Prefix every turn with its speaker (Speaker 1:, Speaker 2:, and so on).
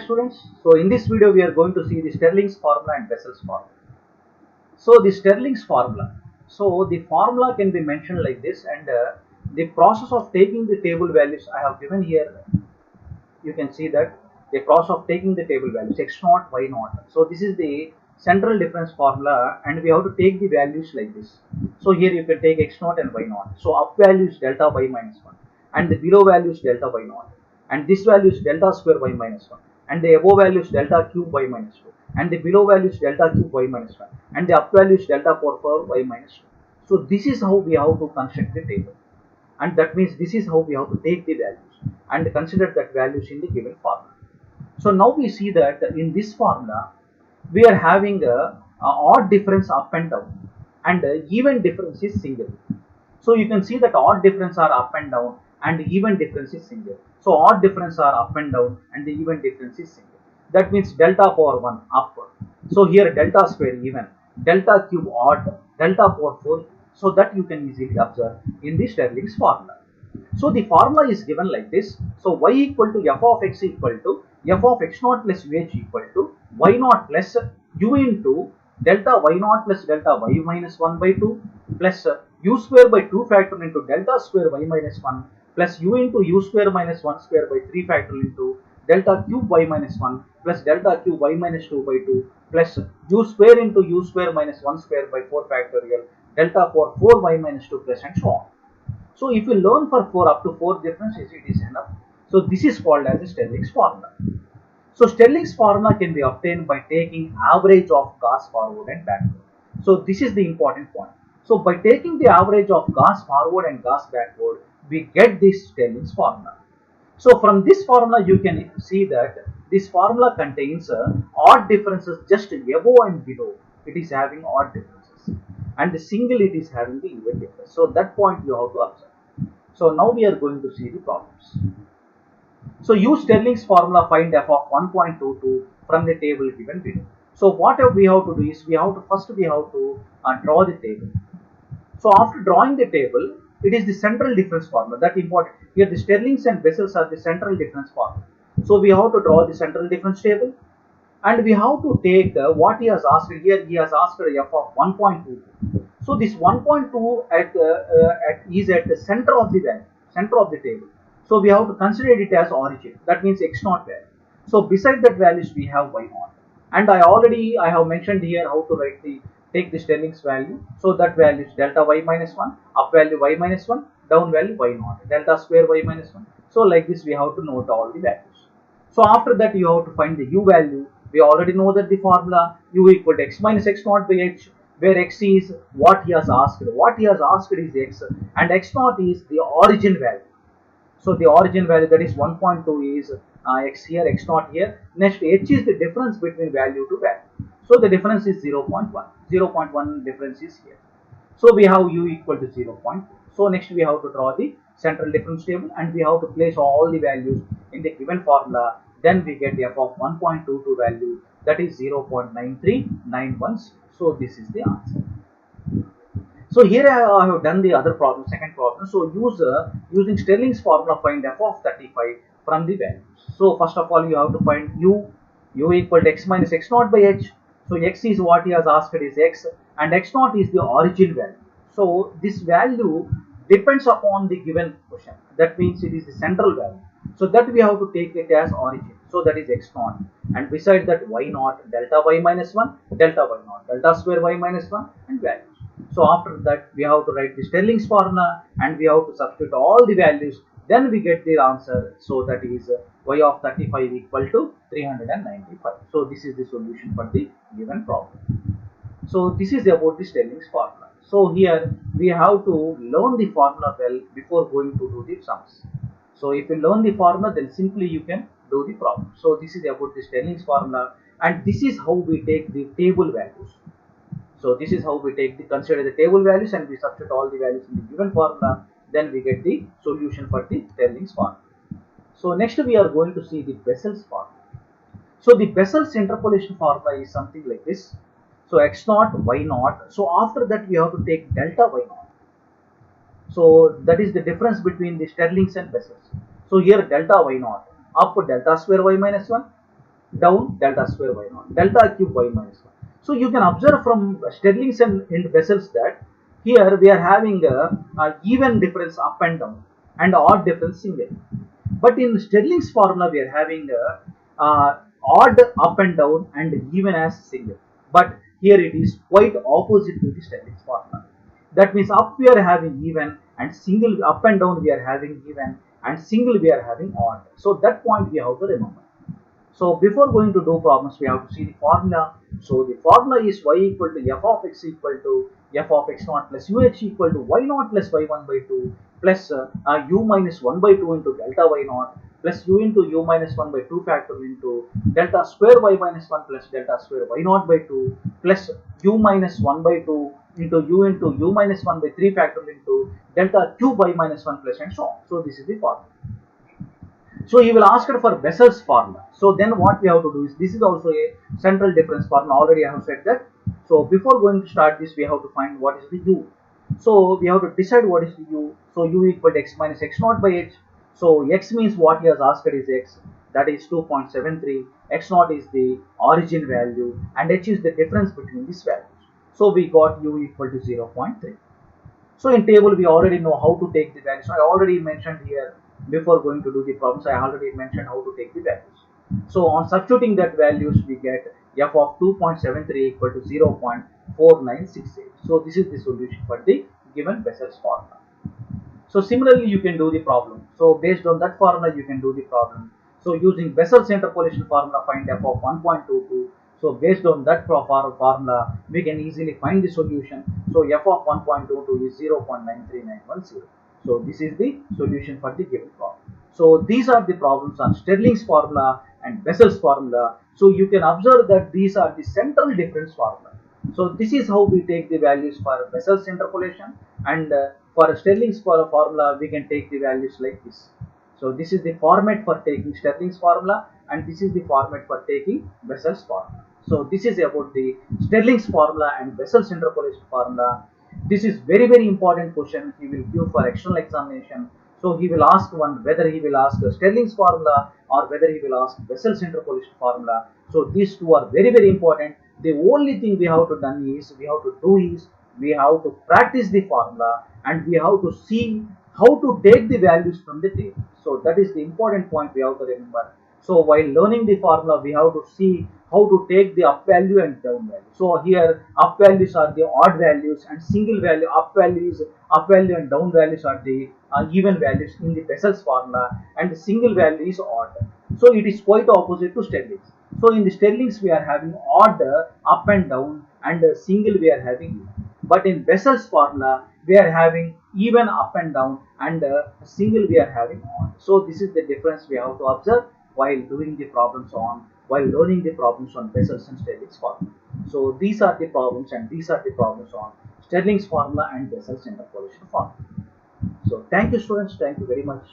Speaker 1: students. So in this video we are going to see the Stirling's formula and Bessel's formula. So the Stirling's formula. So the formula can be mentioned like this, and the process of taking the table values I have given here. You can see that the process of taking the table values x naught, y naught. So this is the central difference formula, and we have to take the values like this. So here you can take x naught and y naught. So up value is delta y minus 1, and the below value is delta y naught, and this value is delta square y minus 1, and the above value is delta cube y minus 2, and the below value is delta cube y minus 1, and the up value is delta power 4 y minus 2. So this is how we have to construct the table, and that means this is how we have to take the values and consider that values in the given formula. So now we see that in this formula we are having a odd difference up and down, and even difference is single. So you can see that odd difference are up and down and even difference is single. So odd difference are up and down and the even difference is single. That means delta power 1 up. So here delta square even, delta cube odd, delta power 4. So that you can easily observe in the Stirling's formula. So the formula is given like this. So y equal to f of x equal to f of x naught plus uh equal to y naught plus u into delta y naught plus delta y minus 1 by 2 plus u square by 2 factorial into delta square y minus 1 plus u into u square minus 1 square by 3 factorial into delta cube y minus 1 plus delta cube y minus 2 by 2 plus u square into u square minus 1 square by 4 factorial delta power 4 y minus 2 plus and so on. So if you learn for 4 up to 4 differences, it is enough. So this is called as a Stirling's formula. So Stirling's formula can be obtained by taking average of Gauss forward and backward. So this is the important point. So by taking the average of Gauss forward and Gauss backward, we get this Stirling's formula. So from this formula you can see that this formula contains odd differences just above and below. It is having odd differences, and the single it is having the even difference. So that point you have to observe. So now we are going to see the problems. So use Stirling's formula, find f of 1.22 from the table given below. So what we have to do is we have to first draw the table. So after drawing the table, it is the central difference formula that important. Here the Stirling's and Bessel's are the central difference formula. So we have to draw the central difference table, and we have to take what he has asked here. He has asked f of 1.22. So this 1.2 is at the center of the value, center of the table. So we have to consider it as origin. That means x naught value. So beside that values we have y naught, and I have mentioned here how to write the take the Stirling's value. So that value is delta y minus 1, up value y minus 1, down value y naught, delta square y minus 1. So like this we have to note all the values. So after that you have to find the u value. We already know that the formula u equal to x minus x naught by h, where x is what he has asked. What he has asked is x, and x naught is the origin value. So the origin value, that is 1.2, is x here, x naught here. Next h is the difference between value to value. So the difference is 0.1. 0.1 difference is here. So we have u equal to 0.2. So next we have to draw the central difference table, and we have to place all the values in the given formula. Then we get f of 1.22 value, that is 0.9391. So this is the answer. So here I have done the other problem, second problem. So using Stirling's formula, find f of 35 from the values. So first of all you have to find u equal to x minus x naught by h. So x is what he has asked is x, and x naught is the origin value. So this value depends upon the given question. That means it is the central value. So that we have to take it as origin. So that is x naught, and beside that y naught, delta y minus 1, delta y naught, delta square y minus 1, and values. So after that we have to write the Stirling's formula, and we have to substitute all the values. Then we get the answer. So that is y of 35 equal to 395. So this is the solution for the given problem. So this is about the Stirling's formula. So here we have to learn the formula well before going to do the sums. So if you learn the formula, then simply you can do the problem. So this is about the Stirling's formula, and this is how we take the table values. So this is how we consider the table values, and we substitute all the values in the given formula. Then we get the solution for the Stirling's formula. So next we are going to see the Bessel's formula. So the Bessel's interpolation formula is something like this. So x naught, y naught. So after that we have to take delta y naught. So that is the difference between the Stirling's and Bessel's. So here delta y naught, up delta square y minus 1, down delta square y naught, delta cube y minus 1. So you can observe from Stirling's and Bessel's that here we are having a even difference up and down and odd difference single. But in Stirling's formula we are having odd up and down and even as single. But here it is quite opposite to the Stirling's formula. That means up we are having even and single, up and down we are having even and single we are having odd. So that point we have to remember. So before going to do problems, we have to see the formula. So the formula is y equal to f of x equal to f of x naught plus uh equal to y naught plus y1 by 2 plus u minus 1 by 2 into delta y naught plus u into u minus 1 by 2 factorial into delta square y minus 1 plus delta square y naught by 2 plus u minus 1 by 2 into u minus 1 by 3 factorial into delta cube y minus 1 plus and so on. So this is the formula. So he will ask her for Bessel's formula. So then what we have to do is, this is also a central difference formula. Already I have said that. So before going to start this, we have to find what is the u. So we have to decide what is the u. So u equal to x minus x naught by h. So x means what he has asked is x. That is 2.73. X naught is the origin value and h is the difference between these values. So we got u equal to 0.3. So in table we already know how to take the values. I already mentioned here before going to do the problems. I already mentioned how to take the values. So on substituting that values we get f of 2.73 equal to 0.4968. So this is the solution for the given Bessel's formula. So similarly you can do the problem. So based on that formula you can do the problem. So using Bessel's interpolation formula, find f of 1.22. So based on that formula we can easily find the solution. So f of 1.22 is 0.93910. So this is the solution for the given problem. So these are the problems on Stirling's formula and Bessel's formula. So you can observe that these are the central difference formula. So this is how we take the values for Bessel's interpolation, and for Stirling's formula we can take the values like this. So this is the format for taking Stirling's formula and this is the format for taking Bessel's formula. So this is about the Stirling's formula and Bessel's interpolation formula. This is very important question he will give for external examination. So he will ask one, whether he will ask Stirling's formula or whether he will ask Bessel's interpolation formula. So these two are very important. The only thing we have to do is we have to practice the formula and we have to see how to take the values from the table. So that is the important point we have to remember. So while learning the formula, we have to see how to take the up value and down value. So here up values are the odd values and single value, up value and down values are the even values in the Bessel's formula, and the single value is odd. So it is quite opposite to Stirling's. So in the Stirling's we are having odd up and down and single we are having even. But in Bessel's formula we are having even up and down and single we are having odd. So this is the difference we have to observe while doing the problems on, while learning the problems on Bessel's and Stirling's formula. So these are the problems and these are the problems on Stirling's formula and Bessel's interpolation formula. So thank you students, thank you very much.